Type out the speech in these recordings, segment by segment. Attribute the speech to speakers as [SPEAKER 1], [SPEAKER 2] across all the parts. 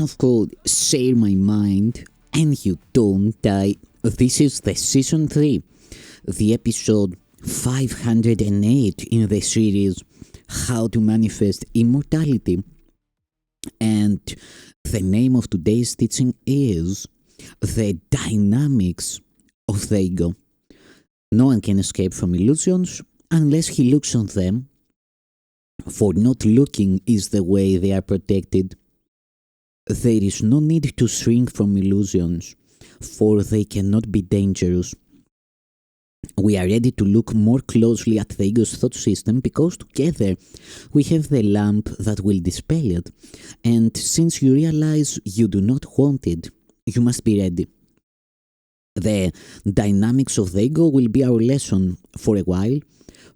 [SPEAKER 1] of course share my mind, and you don't die. This is the season 3, the episode 508 in the series How to Manifest Immortality. And the name of today's teaching is The Dynamics of the Ego. No one can escape from illusions unless he looks on them, for not looking is the way they are protected. There is no need to shrink from illusions, for they cannot be dangerous. We are ready to look more closely at the ego's thought system because together we have the lamp that will dispel it, and since you realize you do not want it, you must be ready. The dynamics of the ego will be our lesson for a while,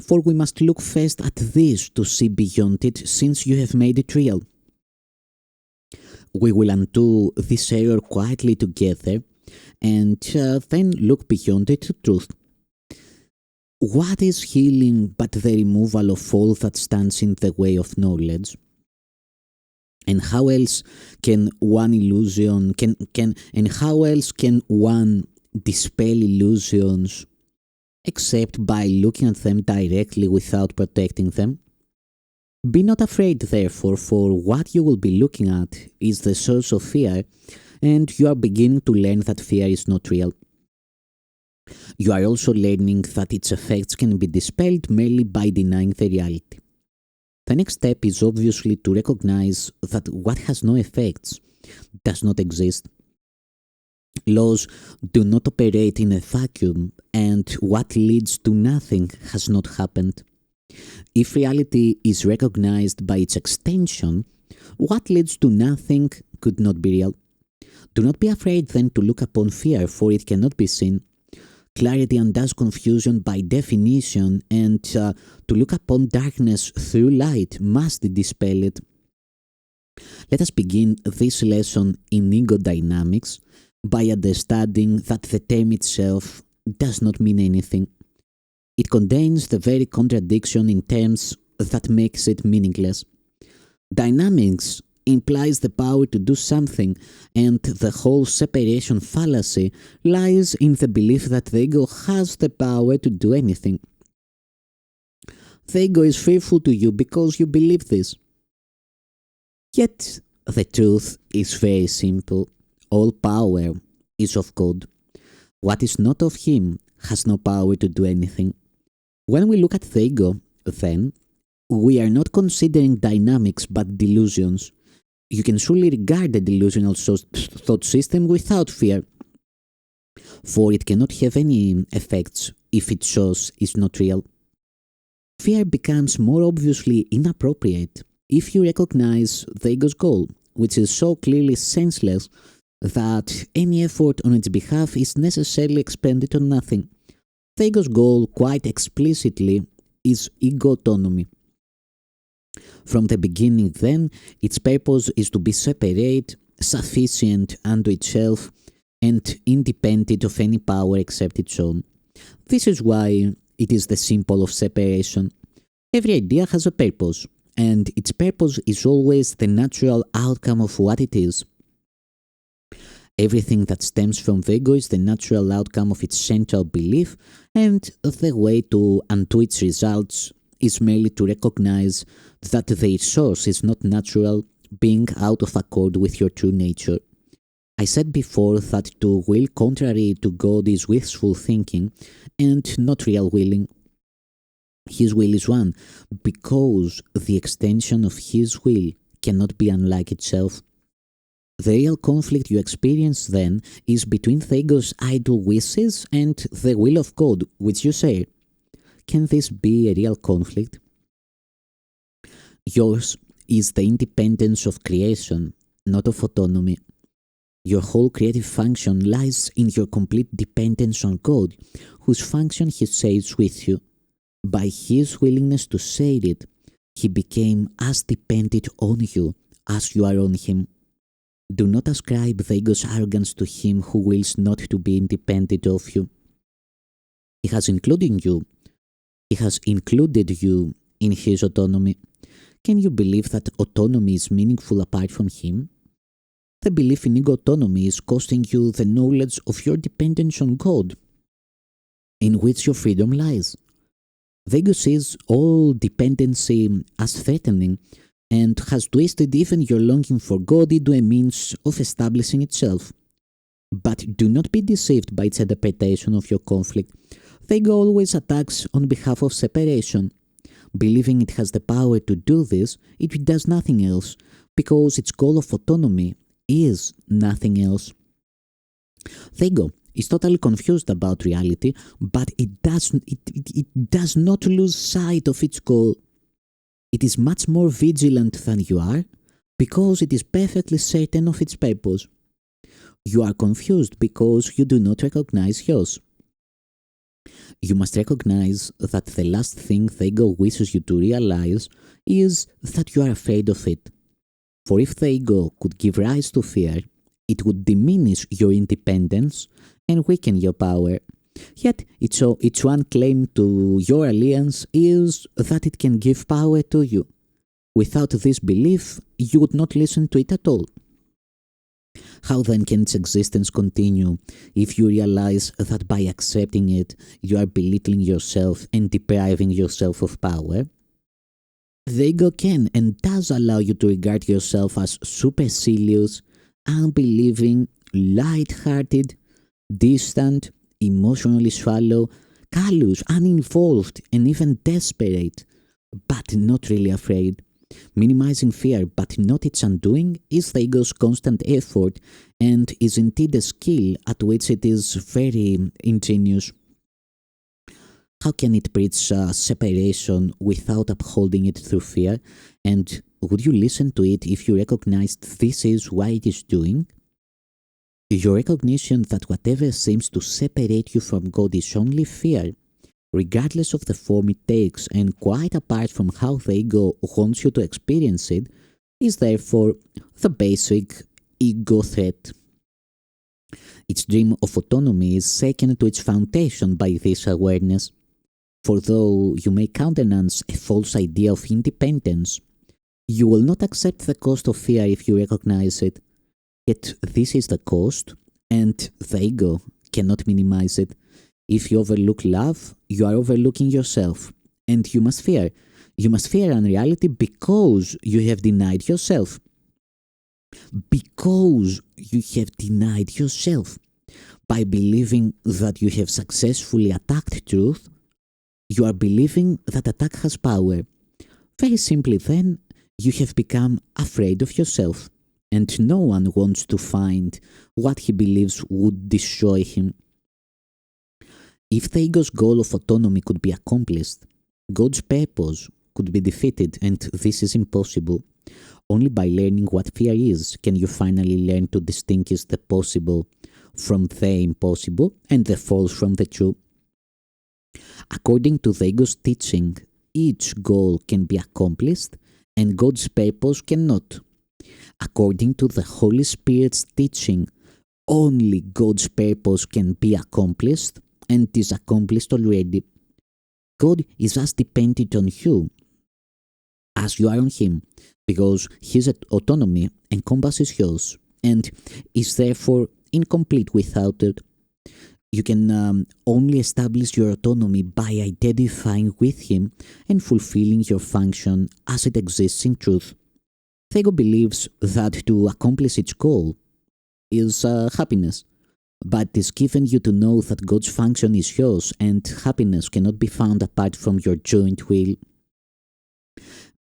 [SPEAKER 1] for we must look first at this to see beyond it since you have made it real. We will undo this error quietly together and then look beyond it to truth. What is healing but the removal of all that stands in the way of knowledge? And how else can one dispel illusions except by looking at them directly without protecting them? Be not afraid, therefore, for what you will be looking at is the source of fear, and you are beginning to learn that fear is not real. You are also learning that its effects can be dispelled merely by denying the reality. The next step is obviously to recognize that what has no effects does not exist. Laws do not operate in a vacuum, and what leads to nothing has not happened. If reality is recognized by its extension, what leads to nothing could not be real. Do not be afraid then to look upon fear, for it cannot be seen. Clarity undoes confusion by definition, and to look upon darkness through light must dispel it. Let us begin this lesson in ego dynamics by understanding that the term itself does not mean anything. It contains the very contradiction in terms that makes it meaningless. Dynamics implies the power to do something, and the whole separation fallacy lies in the belief that the ego has the power to do anything. The ego is fearful to you because you believe this. Yet the truth is very simple. All power is of God. What is not of Him has no power to do anything. When we look at the ego, then, we are not considering dynamics but delusions. You can surely regard a delusional thought system without fear, for it cannot have any effects if its source is not real. Fear becomes more obviously inappropriate if you recognize the ego's goal, which is so clearly senseless that any effort on its behalf is necessarily expended on nothing. The ego's goal, quite explicitly, is ego autonomy. From the beginning, then, its purpose is to be separate, sufficient unto itself, and independent of any power except its own. This is why it is the symbol of separation. Every idea has a purpose, and its purpose is always the natural outcome of what it is. Everything that stems from the ego is the natural outcome of its central belief, and the way to undo its results is merely to recognize that their source is not natural, being out of accord with your true nature. I said before that to will contrary to God is wishful thinking and not real willing. His will is one, because the extension of His will cannot be unlike itself. The real conflict you experience then is between the ego's idle wishes and the will of God, which you share. Can this be a real conflict? Yours is the independence of creation, not of autonomy. Your whole creative function lies in your complete dependence on God, whose function He shares with you. By His willingness to share it, He became as dependent on you as you are on Him. Do not ascribe the ego's arrogance to Him who wills not to be independent of you. He has included you in His autonomy. Can you believe that autonomy is meaningful apart from Him? The belief in ego autonomy is costing you the knowledge of your dependence on God, in which your freedom lies. The ego sees all dependency as threatening and has twisted even your longing for God into a means of establishing itself. But do not be deceived by its interpretation of your conflict. The ego always attacks on behalf of separation. Believing it has the power to do this, it does nothing else, because its goal of autonomy is nothing else. The ego is totally confused about reality, but it does not lose sight of its goal. It is much more vigilant than you are, because it is perfectly certain of its purpose. You are confused because you do not recognize yours. You must recognize that the last thing the ego wishes you to realize is that you are afraid of it. For if the ego could give rise to fear, it would diminish your independence and weaken your power. Yet its one claim to your alliance is that it can give power to you. Without this belief, you would not listen to it at all. How then can its existence continue if you realize that by accepting it, you are belittling yourself and depriving yourself of power? The ego can and does allow you to regard yourself as supercilious, unbelieving, light-hearted, distant, emotionally shallow, callous, uninvolved, and even desperate, but not really afraid. Minimizing fear but not its undoing is the ego's constant effort and is indeed a skill at which it is very ingenious. How can it preach separation without upholding it through fear? And would you listen to it if you recognized this is what it is doing? Your recognition that whatever seems to separate you from God is only fear, regardless of the form it takes and quite apart from how the ego wants you to experience it, is therefore the basic ego threat. Its dream of autonomy is shaken to its foundation by this awareness. For though you may countenance a false idea of independence, you will not accept the cost of fear if you recognize it. Yet this is the cost, and the ego cannot minimize it. If you overlook love, you are overlooking yourself, and you must fear. You must fear unreality because you have denied yourself. Because you have denied yourself. By believing that you have successfully attacked truth, you are believing that attack has power. Very simply then, you have become afraid of yourself, and no one wants to find what he believes would destroy him. If the ego's goal of autonomy could be accomplished, God's purpose could be defeated, and this is impossible. Only by learning what fear is can you finally learn to distinguish the possible from the impossible and the false from the true. According to the ego's teaching, each goal can be accomplished and God's purpose cannot. According to the Holy Spirit's teaching, only God's purpose can be accomplished and is accomplished already. God is as dependent on you as you are on Him, because His autonomy encompasses yours and is therefore incomplete without it. You can only establish your autonomy by identifying with Him and fulfilling your function as it exists in truth. The ego believes that to accomplish its goal is happiness, but it is given you to know that God's function is yours and happiness cannot be found apart from your joint will.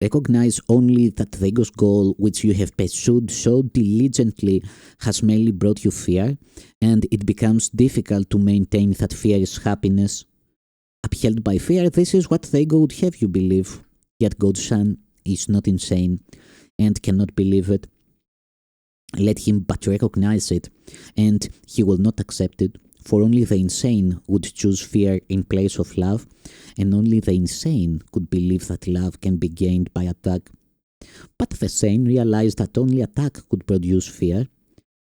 [SPEAKER 1] Recognize only that the ego's goal, which you have pursued so diligently, has merely brought you fear, and it becomes difficult to maintain that fear is happiness. Upheld by fear, this is what the ego would have you believe, yet God's Son is not insane and cannot believe it. Let him but recognize it, and he will not accept it, for only the insane would choose fear in place of love, and only the insane could believe that love can be gained by attack. But the sane realized that only attack could produce fear,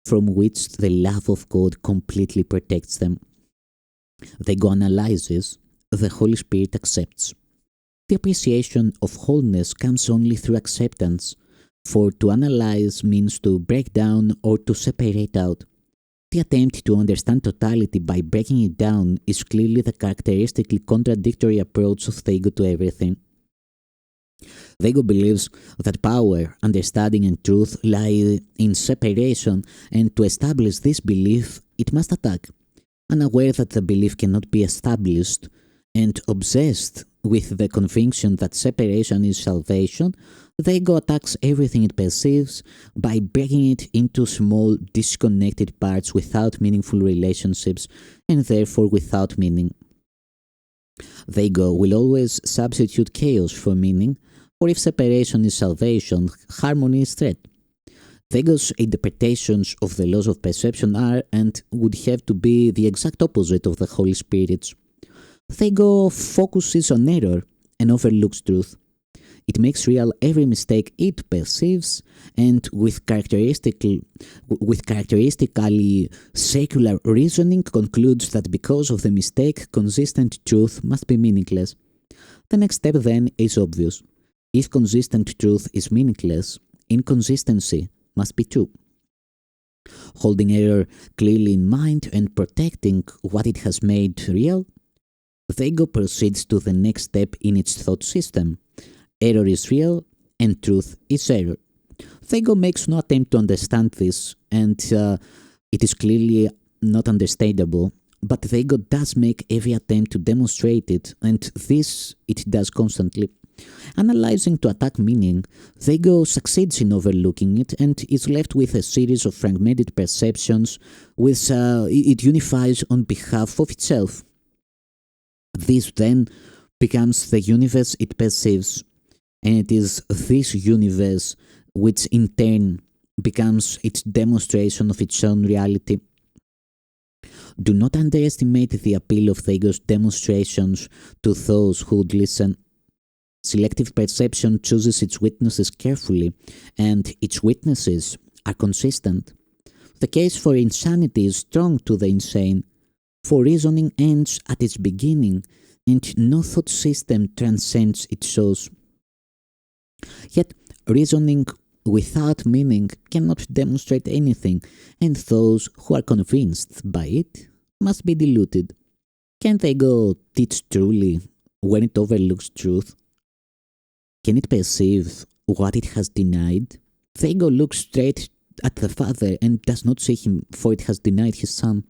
[SPEAKER 1] from which the love of God completely protects them. The ego analyzes, the Holy Spirit accepts. The appreciation of wholeness comes only through acceptance. For to analyze means to break down or to separate out. The attempt to understand totality by breaking it down is clearly the characteristically contradictory approach of the ego to everything. The ego believes that power, understanding, and truth lie in separation, and to establish this belief, it must attack. Unaware that the belief cannot be established, and obsessed with the conviction that separation is salvation, the ego attacks everything it perceives by breaking it into small, disconnected parts without meaningful relationships and therefore without meaning. The ego will always substitute chaos for meaning, for if separation is salvation, harmony is threat. The ego's interpretations of the laws of perception are and would have to be the exact opposite of the Holy Spirit's. The ego focuses on error and overlooks truth. It makes real every mistake it perceives, and with characteristically secular reasoning concludes that because of the mistake, consistent truth must be meaningless. The next step then is obvious. If consistent truth is meaningless, inconsistency must be true. Holding error clearly in mind and protecting what it has made real, the ego proceeds to the next step in its thought system. Error is real and truth is error. The ego makes no attempt to understand this, and it is clearly not understandable, but the ego does make every attempt to demonstrate it, and this it does constantly. Analyzing to attack meaning, the ego succeeds in overlooking it and is left with a series of fragmented perceptions which it unifies on behalf of itself. This then becomes the universe it perceives, and it is this universe which in turn becomes its demonstration of its own reality. Do not underestimate the appeal of the ego's demonstrations to those who would listen. Selective perception chooses its witnesses carefully, and its witnesses are consistent. The case for insanity is strong to the insane, for reasoning ends at its beginning, and no thought system transcends its source. Yet, reasoning without meaning cannot demonstrate anything, and those who are convinced by it must be deluded. Can the ego teach truly when it overlooks truth? Can it perceive what it has denied? The ego looks straight at the Father and does not see him, for it has denied his Son.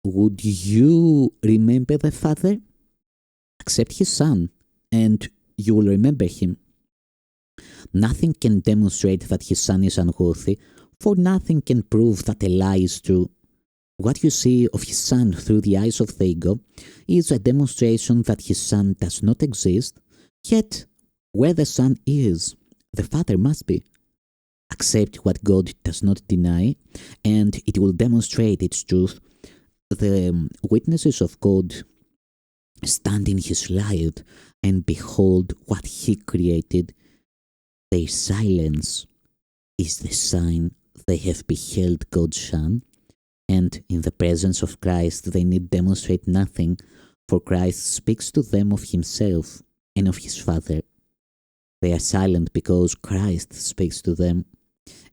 [SPEAKER 1] Would you remember the Father? Accept his Son, and you will remember him. Nothing can demonstrate that his Son is unworthy, for nothing can prove that a lie is true. What you see of his Son through the eyes of the ego is a demonstration that his Son does not exist, yet where the Son is, the Father must be. Accept what God does not deny, and it will demonstrate its truth. The witnesses of God stand in his light and behold what he created. Their silence is the sign they have beheld God's Son, and in the presence of Christ they need demonstrate nothing, for Christ speaks to them of himself and of his Father. They are silent because Christ speaks to them,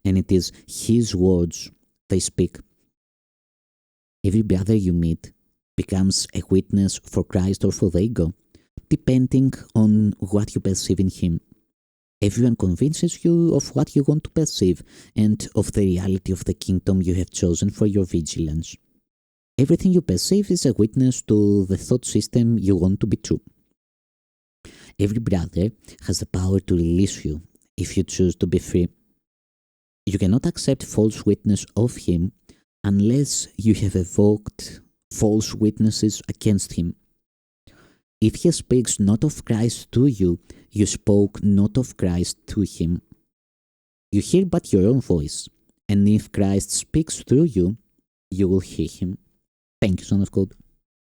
[SPEAKER 1] and it is his words they speak. Every brother you meet becomes a witness for Christ or for the ego, depending on what you perceive in him. Everyone convinces you of what you want to perceive and of the reality of the kingdom you have chosen for your vigilance. Everything you perceive is a witness to the thought system you want to be true. Every brother has the power to release you if you choose to be free. You cannot accept false witness of him unless you have evoked false witnesses against him. If he speaks not of Christ to you, you spoke not of Christ to him. You hear but your own voice, and if Christ speaks through you, you will hear him. Thank you, Son of God.